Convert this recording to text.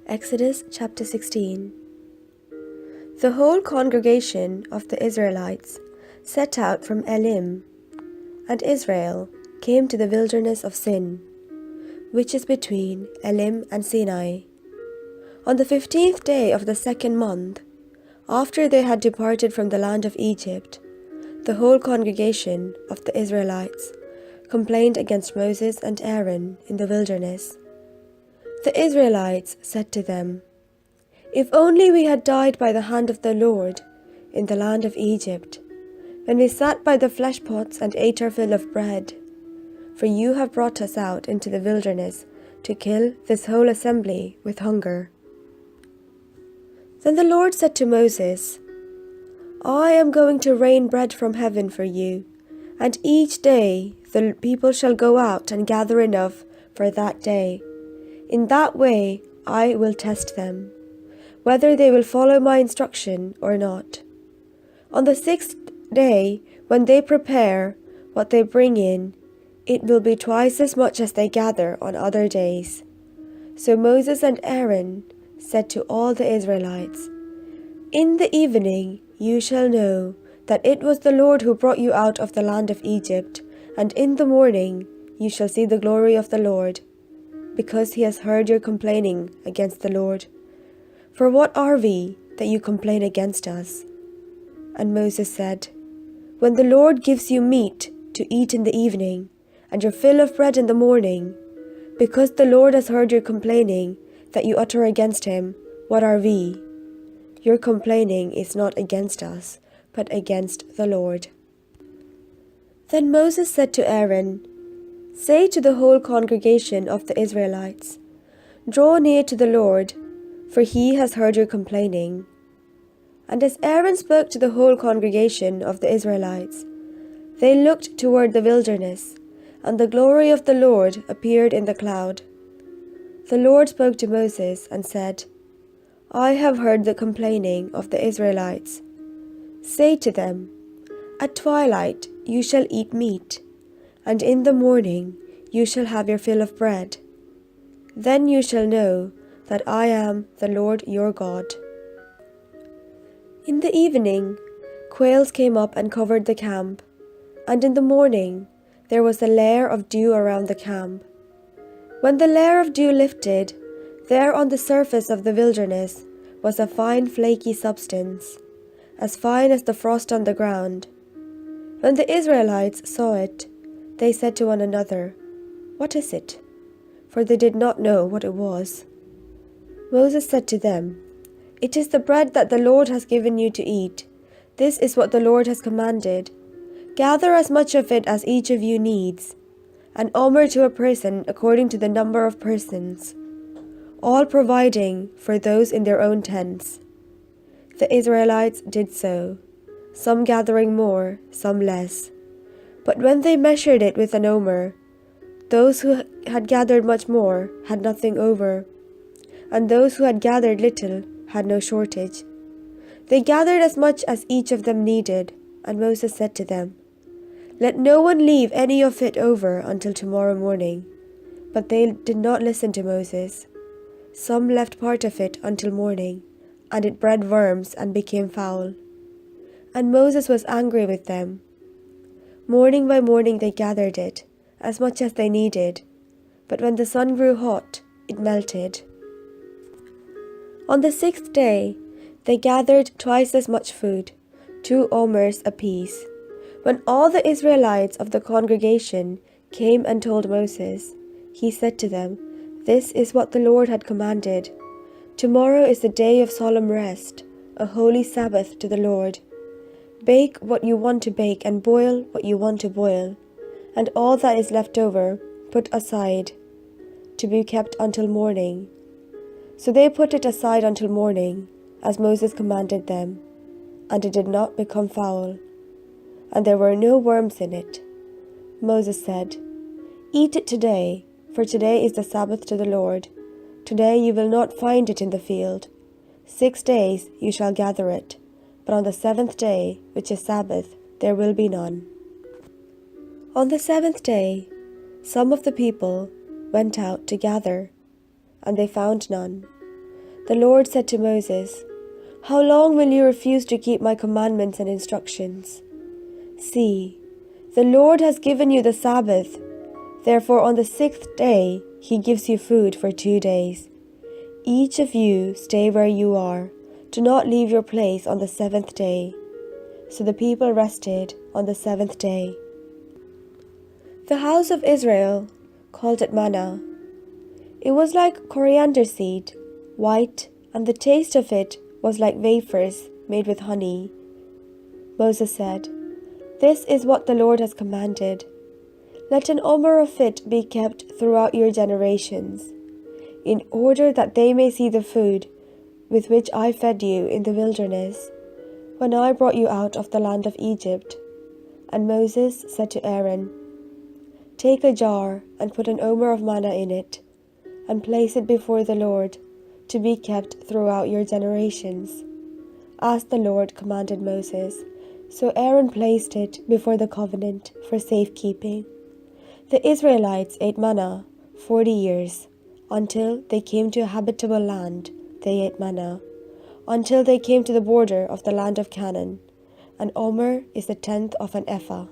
Exodus chapter 16. The whole congregation of the Israelites set out from Elim, and Israel came to the wilderness of Sin, which is between Elim and Sinai, on the 15th day of the second month, after they had departed from the land of Egypt. The whole congregation of the Israelites complained against Moses and Aaron in the wilderness. The Israelites said to them, "If only we had died by the hand of the Lord in the land of Egypt, when we sat by the flesh pots and ate our fill of bread. For you have brought us out into the wilderness to kill this whole assembly with hunger." Then the Lord said to Moses, "I am going to rain bread from heaven for you, and each day the people shall go out and gather enough for that day. In that way I will test them, whether they will follow my instruction or not. On the 6th day, when they prepare what they bring in, it will be twice as much as they gather on other days." So Moses and Aaron said to all the Israelites, "In the evening you shall know that it was the Lord who brought you out of the land of Egypt, and in the morning you shall see the glory of the Lord, because he has heard your complaining against the Lord. For what are we that you complain against us?" And Moses said, "When the Lord gives you meat to eat in the evening, and your fill of bread in the morning, because the Lord has heard your complaining that you utter against him, what are we? Your complaining is not against us, but against the Lord." Then Moses said to Aaron, "Say to the whole congregation of the Israelites, 'Draw near to the Lord, for he has heard your complaining.'" And as Aaron spoke to the whole congregation of the Israelites, they looked toward the wilderness, and the glory of the Lord appeared in the cloud. The Lord spoke to Moses and said, "I have heard the complaining of the Israelites. Say to them, 'At twilight you shall eat meat, and in the morning you shall have your fill of bread. Then you shall know that I am the Lord your God.'" In the evening, quails came up and covered the camp, and in the morning there was a layer of dew around the camp. When the layer of dew lifted, there on the surface of the wilderness was a fine flaky substance, as fine as the frost on the ground. When the Israelites saw it, they said to one another, "What is it?" For they did not know what it was. Moses said to them, "It is the bread that the Lord has given you to eat. This is what the Lord has commanded. Gather as much of it as each of you needs, an omer to a person according to the number of persons, all providing for those in their own tents." The Israelites did so, some gathering more, some less. But when they measured it with an omer, those who had gathered much more had nothing over, and those who had gathered little had no shortage. They gathered as much as each of them needed, and Moses said to them, "Let no one leave any of it over until tomorrow morning." But they did not listen to Moses. Some left part of it until morning, and it bred worms and became foul. And Moses was angry with them. Morning by morning they gathered it, as much as they needed, but when the sun grew hot, it melted. On the 6th day, they gathered twice as much food, 2 omers apiece. When all the Israelites of the congregation came and told Moses, he said to them, "This is what the Lord had commanded. Tomorrow is the day of solemn rest, a holy Sabbath to the Lord. Bake what you want to bake and boil what you want to boil, and all that is left over put aside to be kept until morning." So they put it aside until morning, as Moses commanded them, and it did not become foul, and there were no worms in it. Moses said, "Eat it today, for today is the Sabbath to the Lord. Today you will not find it in the field. 6 days you shall gather it, but on the 7th day, which is Sabbath, there will be none." On the 7th day, some of the people went out to gather, and they found none. The Lord said to Moses, "How long will you refuse to keep my commandments and instructions? See, the Lord has given you the Sabbath. Therefore on the 6th day he gives you food for 2 days. Each of you stay where you are. Do not leave your place on the 7th day." So the people rested on the 7th day. The house of Israel called it manna. It was like coriander seed, white, and the taste of it was like wafers made with honey. Moses said, "This is what the Lord has commanded. Let an omer of it be kept throughout your generations, in order that they may see the food with which I fed you in the wilderness, when I brought you out of the land of Egypt." And Moses said to Aaron, "Take a jar and put an omer of manna in it, and place it before the Lord, to be kept throughout your generations, as the Lord commanded Moses." So Aaron placed it before the covenant for safekeeping. The Israelites ate manna 40 years. Until they came to a habitable land, they ate manna, until they came to the border of the land of Canaan. An omer is the 10th of an ephah.